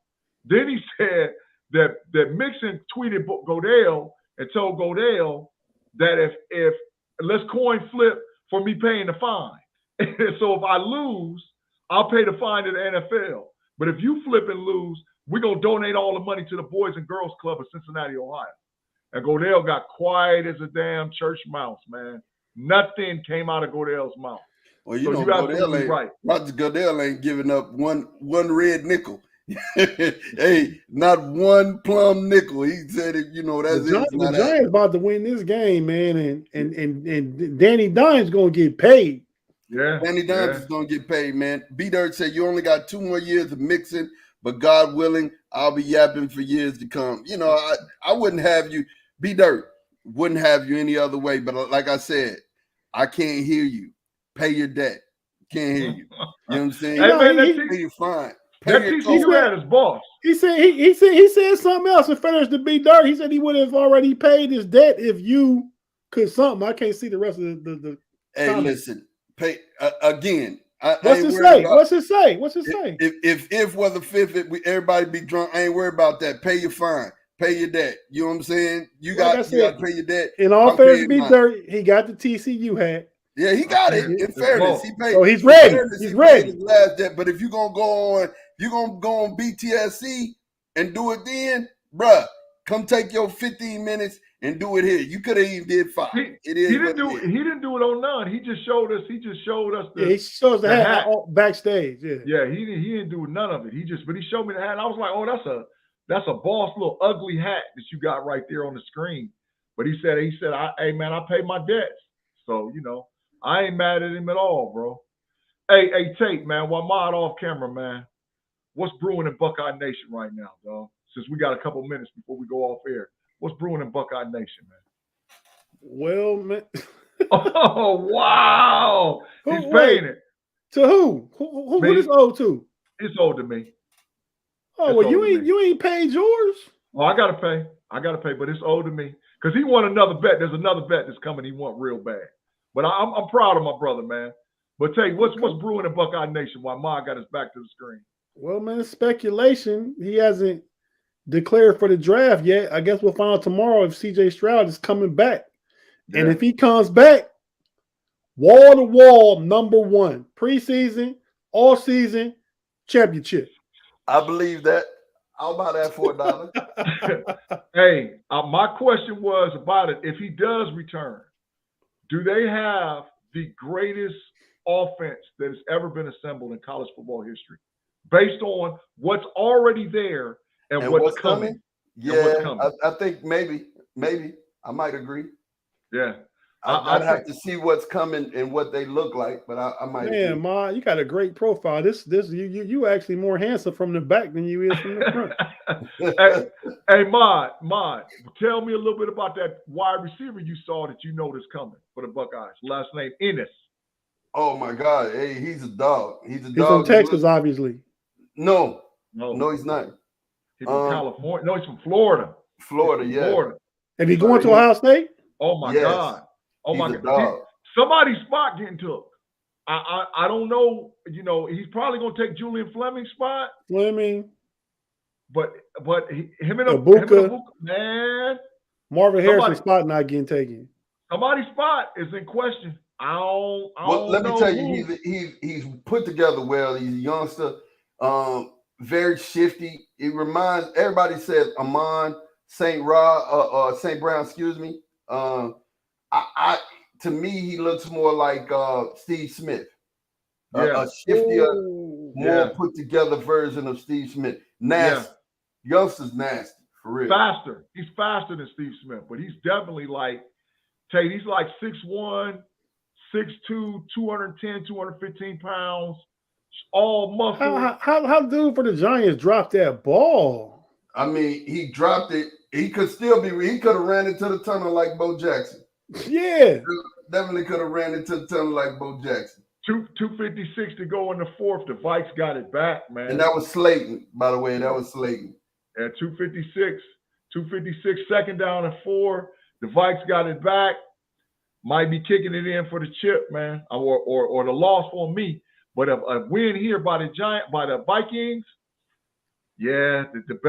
Then he said that Mixon tweeted Godell and told Godell that if let's coin flip for me paying the fine. So if I lose, I'll pay the fine to the NFL. But if you flip and lose, we're going to donate all the money to the Boys and Girls Club of Cincinnati, Ohio. And Godell got quiet as a damn church mouse, man. Nothing came out of Godell's mouth. Well, Godell ain't giving up one red nickel. Hey, not one plum nickel. He said it, that's it. The Giants about to win this game, man, and Danny Dimes gonna get paid. Yeah. Danny Dimes is gonna get paid, man. B Dirt said you only got 2 more years of mixing, but God willing, I'll be yapping for years to come. I wouldn't have you, B Dirt, wouldn't have you any other way. But like I said, I can't hear you. Pay your debt. Can't hear you. You know what I'm saying? Hey, man, you're fine. That TCU had his boss. He said something else and finished to B Dirt. He said he would have already paid his debt if you could something. I can't see the rest of the Hey, listen. Pay again. What's it say? What's it say? What's it say? If was the fifth, everybody be drunk. I ain't worried about that. Pay your fine. Pay your debt. You know what I'm saying? You got to pay your debt. In all fairness, be dirty. He got the TCU hat. Yeah, he got it. In fairness, he paid. So he's ready. He's ready. His last debt. But if you're gonna go on BTSC and do it then, bruh, come take your 15 minutes and do it here. You could have even did 5. He didn't do it on none. He just showed us. He showed us the hat backstage. Yeah, he didn't do none of it. He showed me the hat. And I was like, oh, that's a boss little ugly hat that you got right there on the screen. But he said, hey man, I paid my debts. So I ain't mad at him at all, bro. Hey, Tate, man, while Mod off camera, man, what's brewing in Buckeye Nation right now, dog? Since we got a couple minutes before we go off air, what's brewing in Buckeye Nation, man? Well, man. Oh, wow. He's paying it. To who? Who is owed to? It's owed to me. Oh, well, you ain't paid yours? Oh, I gotta pay, but it's owed to me. Because he won another bet. There's another bet that's coming he want real bad. But I'm proud of my brother, man. But Tate, what's brewing in Buckeye Nation while Ma got his back to the screen? Well, man, it's speculation. He hasn't declared for the draft yet. I guess we'll find out tomorrow if CJ Stroud is coming back. Yeah. And if he comes back, wall to wall, number 1, preseason, all season, championship. I believe that. I'll buy that for $1. Hey, my question was about it. If he does return, do they have the greatest offense that has ever been assembled in college football history, based on what's already there and what's coming? Yeah, I think maybe I might agree. Yeah, I'd have to see what's coming and what they look like, but I might. Man, Ma, you got a great profile. You actually more handsome from the back than you is from the front. hey, Mod, tell me a little bit about that wide receiver you saw that you noticed coming for the Buckeyes. Last name Ennis. Oh my God! Hey, he's a dog. He's dog. He's from Texas, obviously. No, he's not. He's from California. No, he's from Florida. Yeah. Florida. And he's going to Ohio State? Oh my God. Oh my God! Somebody's spot getting took. I don't know. He's probably gonna take Julian Fleming's spot. Fleming, but him and Abuka, man. Marvin Harrison's spot not getting taken. Somebody's spot is in question. I don't let know me tell you, he's put together well. He's a youngster, very shifty. It reminds everybody says Amon St. Brown. Excuse me. To me, he looks more like Steve Smith, a shiftier, more put together version of Steve Smith. Nasty, youngster's nasty for real. Faster, he's faster than Steve Smith, but he's definitely like Tate. He's like 6'1", 6'2", 210, 215 pounds, all muscle. How dude for the Giants dropped that ball? I mean, he dropped it. He could still be. He could have ran into the tunnel like Bo Jackson. Yeah, definitely could have ran into the tunnel like Bo Jackson. 256 to go in the fourth. The Vikes got it back, man. And that was Slayton, by the way. That was Slayton. At 256, second down and 4. The Vikes got it back. Might be kicking it in for the chip, man, or the loss for me. But a win here by the Vikings. Yeah, the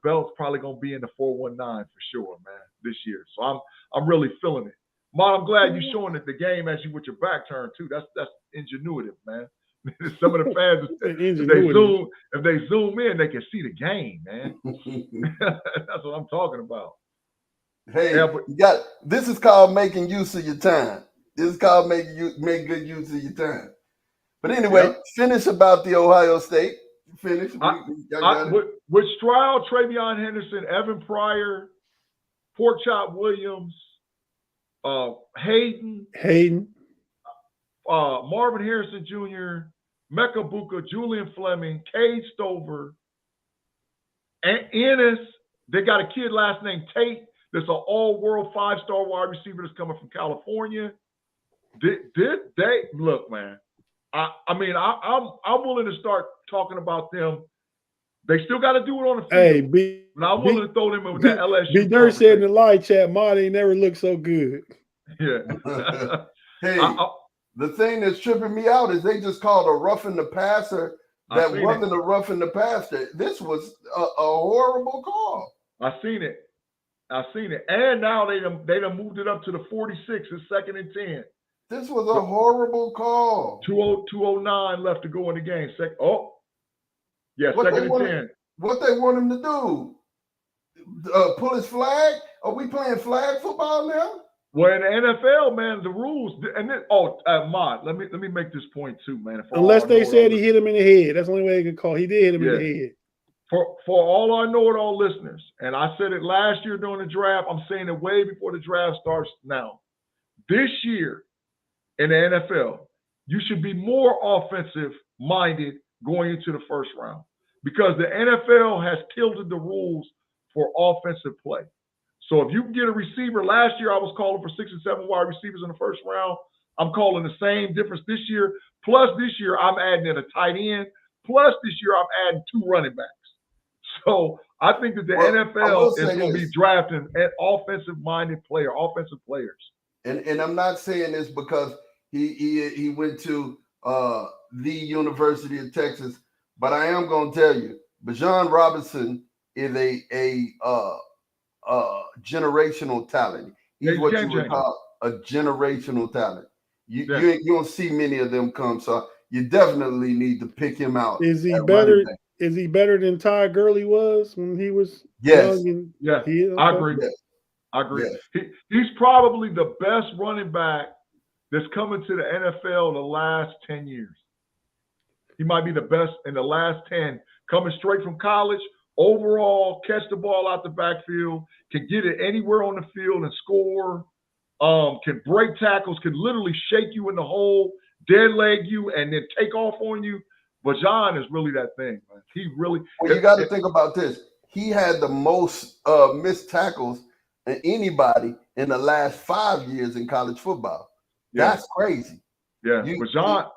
belt's probably gonna be in the 419 for sure, man, this year. So I'm really feeling it. Mom, I'm glad you're showing it the game as you with your back turned too. That's ingenuitive, man. Some of the fans, if they zoom in, they can see the game, man. That's what I'm talking about. Hey, this is called making use of your time. This is called make good use of your time. But anyway, finish about the Ohio State. Finish. With Stroud, Travion Henderson, Evan Pryor, Porkchop Williams, Hayden, Marvin Harrison Jr., Mecca Buka, Julian Fleming, Cade Stover, and Ennis. They got a kid last name Tate. That's an all-world 5-star wide receiver that's coming from California. Did they look, man? I'm willing to start talking about them. They still got to do it on the field. Hey, but I'm willing to throw them in with that LSU. B. Dirt said in the live chat, "Ma, they never look so good." Yeah. Hey, The thing that's tripping me out is they just called a roughing the passer that wasn't a roughing the passer. This was a horrible call. I seen it. And now they done moved it up to the 46. It's 2nd and 10. This was a horrible call. 2:09 left to go in the game. Second and 10. What they want him to do? Pull his flag? Are we playing flag football now? Well, in the NFL, man, the rules and then, Mod, let me make this point too, man. Unless they said he hit him in the head, that's the only way they could call. He did hit him in the head. For all I know, it all listeners, and I said it last year during the draft. I'm saying it way before the draft starts now. This year in the NFL, you should be more offensive minded going into the first round because the NFL has tilted the rules for offensive play. So if you can get a receiver, last year I was calling for 6 and 7 wide receivers in the first round. I'm calling the same difference this year. Plus this year I'm adding in a tight end. Plus this year I'm adding 2 running backs. So I think that the NFL is going to be drafting an offensive players. And I'm not saying this because he went to the University of Texas, but I am going to tell you, Bijan Robinson is a generational talent. He's what you would call a generational talent. You don't see many of them come, so you definitely need to pick him out. Is he better? Is he better than Ty Gurley was when he was young? I agree. Yes. I agree. Yes. He's probably the best running back that's coming to the NFL the last 10 years. He might be the best in the last 10, coming straight from college. Overall, catch the ball out the backfield, can get it anywhere on the field and score, can break tackles, can literally shake you in the hole, dead leg you, and then take off on you. But John is really that thing, man. He really. Well, you got to think about this. He had the most missed tackles than anybody in the last 5 years in college football. Yeah. That's crazy. Yeah, but John,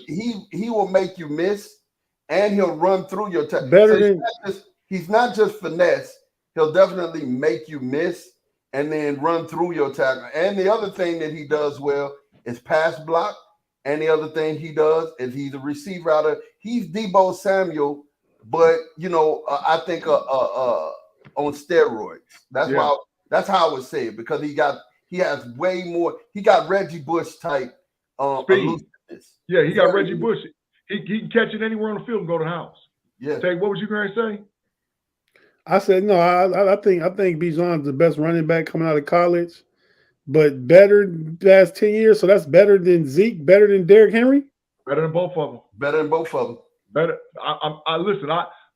he will make you miss, and he'll run through your tackle. He's not just finesse. He'll definitely make you miss and then run through your tackle. And the other thing that he does well is pass block. And the other thing he does is he's a receiver out of. He's Deebo Samuel, but I think on steroids. That's why. That's how I would say it because he has way more. He got Reggie Bush type elusiveness. Yeah, he got Reggie Bush. He can catch it anywhere on the field and go to the house. Yeah. Tate, what was you going to say? I said no. I think Bijan's the best running back coming out of college. But better the last 10 years, so that's better than Zeke, better than Derrick Henry? Better than both of them. Better. I listen,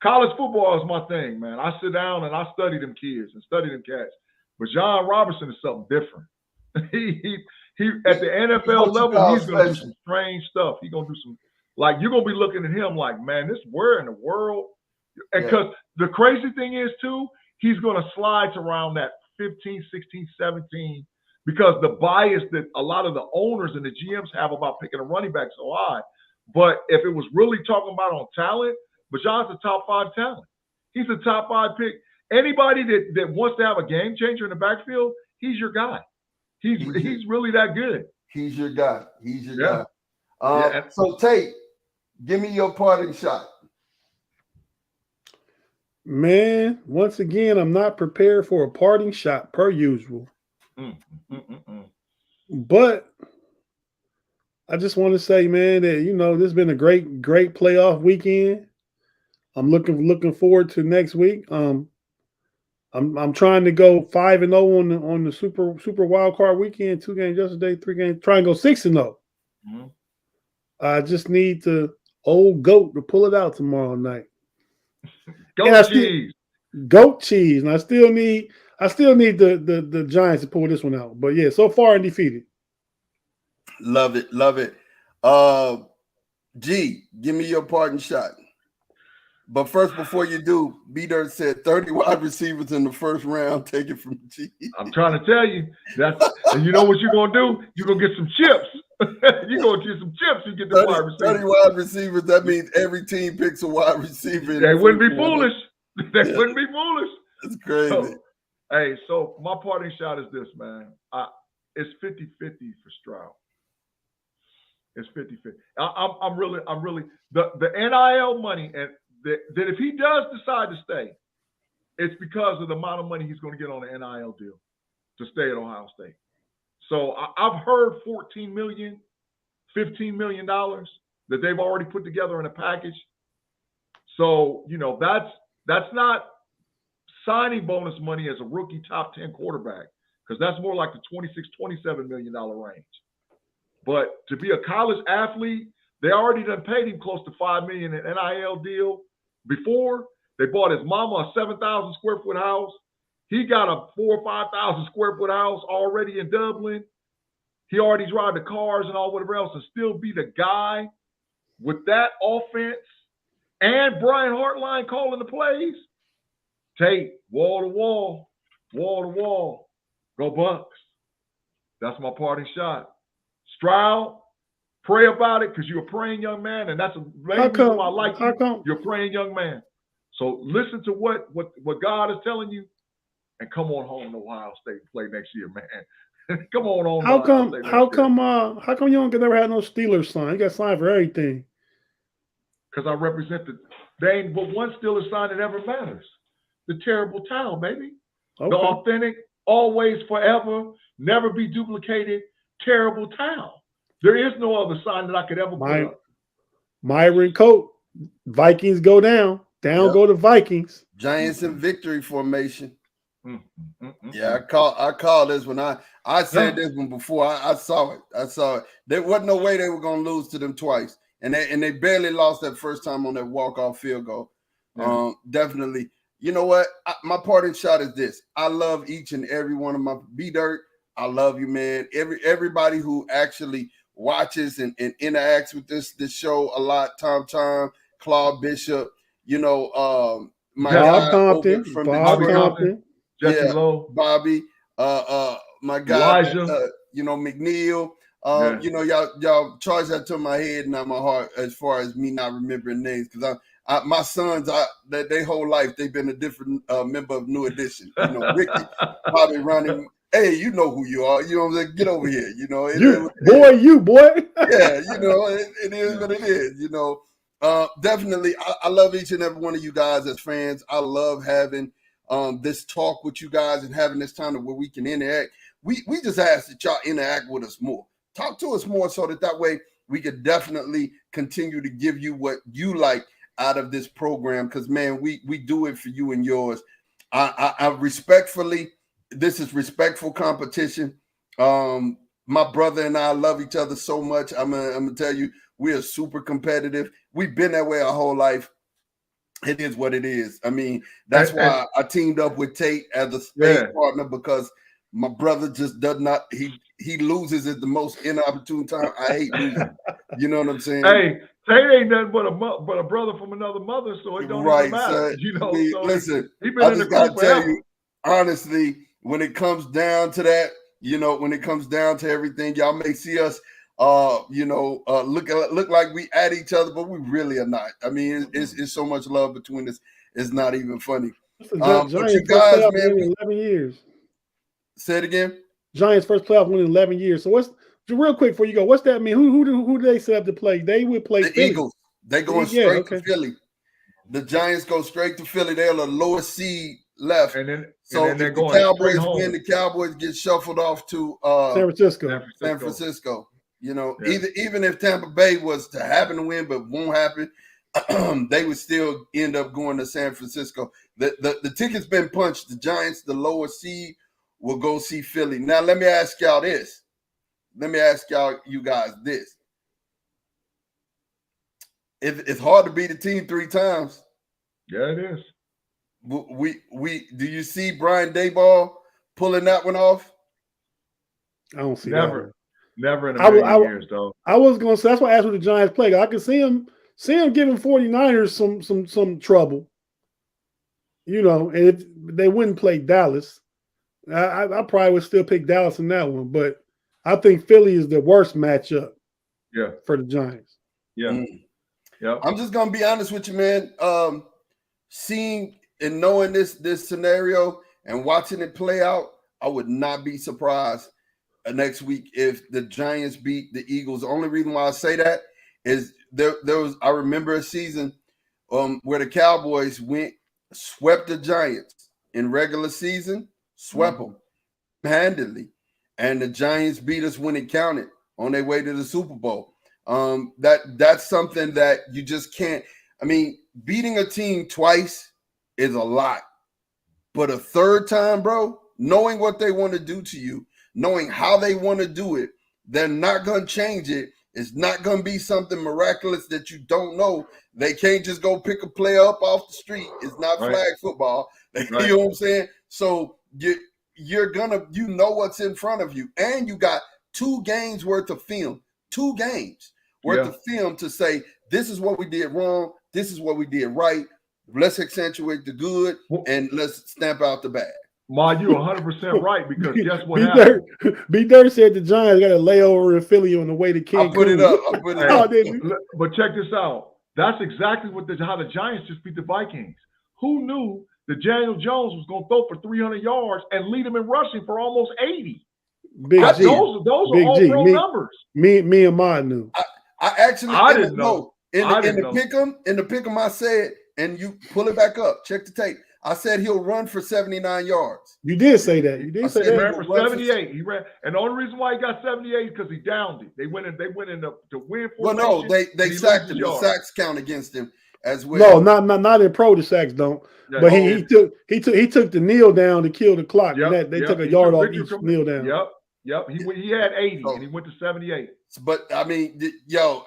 college football is my thing, man. I sit down and I study them kids and study them cats. But John Robertson is something different. he at the NFL level, he's gonna do some strange stuff. He's gonna do some, like, you're gonna be looking at him like, man, where in the world? And because the crazy thing is too, he's gonna slide around that 15, 16, 17. Because the bias that a lot of the owners and the GMs have about picking a running back so high. But if it was really talking about on talent, Bijan's a top 5 talent. He's a top 5 pick. Anybody that wants to have a game changer in the backfield, he's your guy. He's really that good. He's your guy. guy. So Tate, give me your parting shot. Man, once again, I'm not prepared for a parting shot per usual. But I just want to say, man, that this has been a great playoff weekend. I'm looking forward to next week. I'm trying to go 5-0 on the super wild card weekend. 2 games yesterday, 3 games. Try and go 6-0. I just need the old goat to pull it out tomorrow night. Goat cheese. Goat cheese. And I still need the Giants to pull this one out. But yeah, so far undefeated. Love it. G, give me your parting shot. But first, before you do, B-Dirt said 30 wide receivers in the first round. Take it from G. I'm trying to tell you. And you know what you're going to do? You're going to get some chips. You're going to get some chips and get the wide receivers. 30 wide receivers, that means every team picks a wide receiver. They wouldn't be foolish. They wouldn't be foolish. That's crazy. So my parting shot is this, man. It's 50-50 for Stroud. It's 50-50. I'm really the NIL money, and that if he does decide to stay, it's because of the amount of money he's going to get on the NIL deal to stay at Ohio State. So I've heard $14 million, $15 million that they've already put together in a package. So, you know, that's not signing bonus money as a rookie top 10 quarterback, because that's more like the $26, $27 million range. But to be a college athlete, they already done paid him close to $5 million in NIL deal before. They bought his mama a 7,000 square foot house. He got a 4,000 or 5,000 square foot house already in Dublin. He already drives the cars and all whatever else, and still be the guy with that offense and Brian Hartline calling the plays. Tate, wall to wall, go Bucks. That's my parting shot. Stroud, pray about it, because you're a praying young man, and that's the main reason why I like you. You're a praying young man. So listen to what God is telling you, and come on home to Ohio State and play next year, man. Come on home. How come you don't ever had no Steelers sign? You got signed for everything. Because I represent they ain't but one Steelers sign that ever matters. The terrible towel, baby. Okay. The authentic, always, forever, never be duplicated, terrible towel. There is no other sign that I could ever put up. Myron Coat, Vikings go down. Go the Vikings. Giants in victory formation. Yeah, I called this when I said this one before. I saw it. There wasn't no way they were gonna lose to them twice. And they barely lost that first time on that walk-off field goal. Definitely. You know what? My parting shot is this. I love each and every one of my B-Dirt. I love you, man. Everybody who actually watches and interacts with this show a lot. Tom, Claude Bishop, you know, my Bob guy Compton, from Compton, Jesse Lowe, Bobby, my guy, Elijah, you know, McNeil. You know, y'all charge that to my head, not my heart, as far as me not remembering names, because my sons, their whole life they've been a different member of New Edition. You know, Ricky, Bobby, Ronnie. Hey, you know who you are. You know what I'm saying? Get over here. You know, you boy. Yeah, you know, it is what it is. You know, definitely, I love each and every one of you guys as fans. I love having this talk with you guys and having this time where we can interact. We just ask that y'all interact with us more. Talk to us more so that way we could definitely continue to give you what you like out of this program, because, man, we do it for you and yours. I respectfully, this is respectful competition. My brother and I love each other so much. I'm gonna tell you, we are super competitive. We've been that way our whole life. It is what it is. I mean, that's why I teamed up with Tate as a space partner, because my brother just does not. He loses at the most inopportune time. I hate losing. You know what I'm saying? Hey, Tate ain't nothing but a brother from another mother, so it don't even matter. So, you know, so listen, he been in the group forever. You, honestly, when it comes down to that, you know, when it comes down to everything, y'all may see us, look like we at each other, but we really are not. I mean, it's so much love between us. It's not even funny. But you guys, man, 11 years. Say it again. Giants first playoff win in 11 years. So real quick before you go, what's that mean? Who do they set up to play? They would play the Philly. Eagles. They going straight to Philly. The Giants go straight to Philly. They're the lowest seed left. And then if they're the going Cowboys win, the Cowboys get shuffled off to San Francisco. You know, even if Tampa Bay was to happen to win, but won't happen, they would still end up going to San Francisco. The ticket's been punched. The Giants, the lower seed, will go see Philly. Now, let me ask y'all this. Let me ask you guys this. It's hard to beat a team 3 times. Yeah, it is. We do you see Brian Daboll pulling that one off? I don't see never. That. Never in a million years, though. I was going to say, that's why I asked who the Giants play. I can see him giving 49ers some trouble. You know, and if they wouldn't play Dallas, I probably would still pick Dallas in that one. But I think Philly is the worst matchup. Yeah, for the Giants. Yeah, yeah. I'm just gonna be honest with you, man. Seeing and knowing this scenario and watching it play out, I would not be surprised next week if the Giants beat the Eagles. The only reason why I say that is there was, I remember a season where the Cowboys swept the Giants in regular season, swept them handedly, and the Giants beat us when it counted on their way to the Super Bowl. That's something that you just can't. I mean, beating a team twice is a lot, but a third time, bro, knowing what they want to do to you, knowing how they want to do it, they're not going to change it. It's not going to be something miraculous that you don't know. They can't just go pick a player up off the street. It's not flag football. You know what I'm saying? So you're gonna, you know what's in front of you, and you got 2 games worth of film, 2 games worth of film to say, this is what we did wrong, this is what we did right. Let's accentuate the good and let's stamp out the bad. Ma, you're 100% right, because guess what happened? B Dirt said the Giants got a layover in Philly on the way to King. I put it up. But check this out. That's exactly how the Giants just beat the Vikings. Who knew that Daniel Jones was going to throw for 300 yards and lead them in rushing for almost 80? Those are all pro numbers. Me and Ma knew. I didn't know. In the pick'em, I said, and you pull it back up, check the tape. I said he'll run for 79 yards. You did say that. You did say that. He ran for 78. He ran, and the only reason why he got 78 is because he downed it. They went in to win. Well, no, they sacked him. The sacks count against him as well. No, not in pro. The sacks don't. Yeah, but he took the kneel down to kill the clock. They took a yard off each kneel down. Yep. He had 80 and he went to 78. But I mean,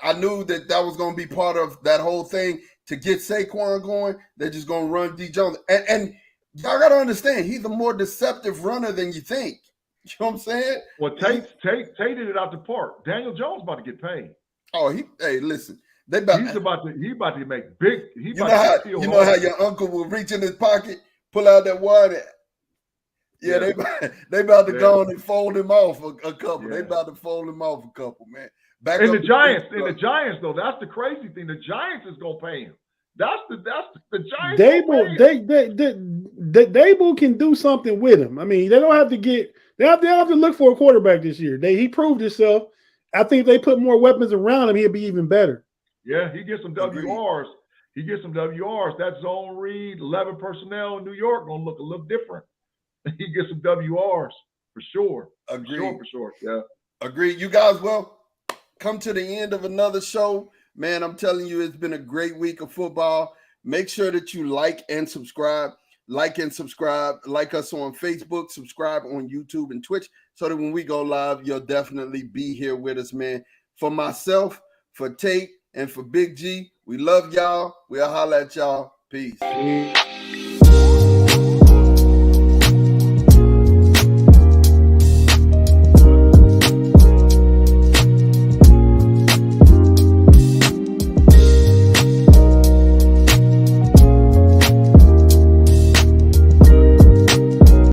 I knew that was going to be part of that whole thing. To get Saquon going, they're just going to run D. Jones. And y'all got to understand, he's a more deceptive runner than you think. You know what I'm saying? Well, Tate did it out the park. Daniel Jones about to get paid. Oh, listen. He's about to make big. You know how your uncle will reach in his pocket, pull out that wire. They about to go on and fold him off a couple. Yeah. They about to fold him off a couple, man. The Giants, though, that's the crazy thing. The Giants is gonna pay him. That's the Giants. Dable can do something with him. I mean, they don't have to look for a quarterback this year. He proved himself. I think if they put more weapons around him, he'll be even better. Yeah, he gets some WRs. That zone read, 11 personnel in New York gonna look a little different. He gets some WRs for sure. Agreed. For sure. Yeah. Agreed. You guys, come to the end of another show. Man, I'm telling you, it's been a great week of football. Make sure that you like and subscribe. Like us on Facebook, subscribe on YouTube and Twitch, so that when we go live, you'll definitely be here with us, man. For myself, for Tate, and for Big G, we love y'all. We'll holler at y'all. Peace.